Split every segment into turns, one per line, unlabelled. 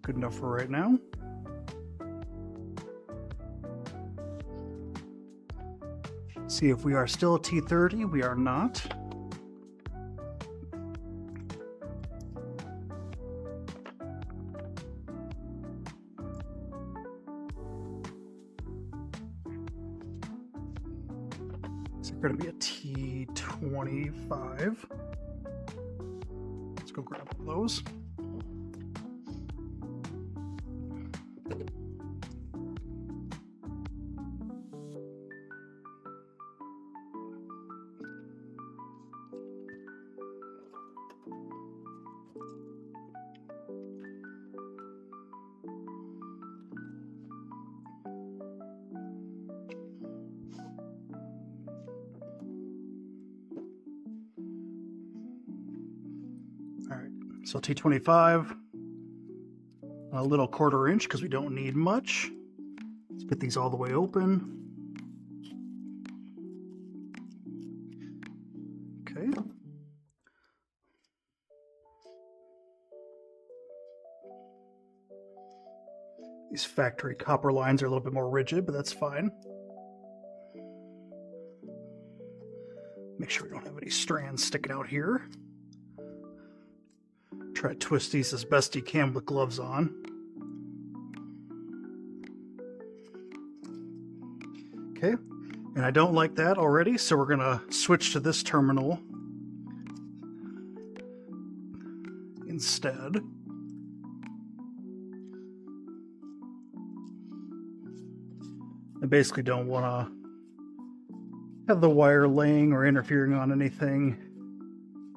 Good enough for right now. See if we are still a T30. We are not. So we're going to be a T25. Let's go grab one of those. All right, so T25, a little 1/4 inch because we don't need much. Let's get these all the way open. Okay. These factory copper lines are a little bit more rigid, but that's fine. Make sure we don't have any strands sticking out here. Try to twist these as best you can with gloves on. Okay, and I don't like that already, so we're gonna switch to this terminal instead. I basically don't want to have the wire laying or interfering on anything,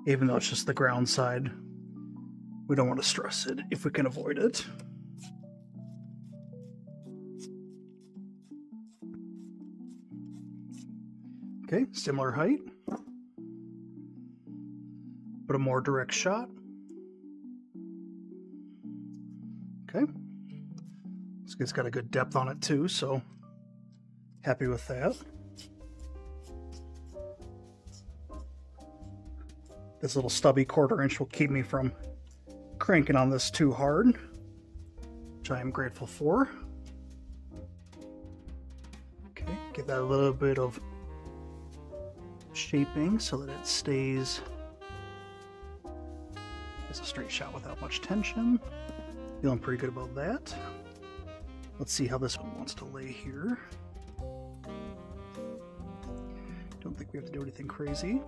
even though it's just the ground side. We don't want to stress it if we can avoid it. Okay, similar height, but a more direct shot. Okay, this guy's got a good depth on it too, so happy with that. This little stubby 1/4 inch will keep me from cranking on this too hard, which I am grateful for. Okay, give that a little bit of shaping so that it stays as a straight shot without much tension. Feeling pretty good about that. Let's see how this one wants to lay here. Don't think we have to do anything crazy.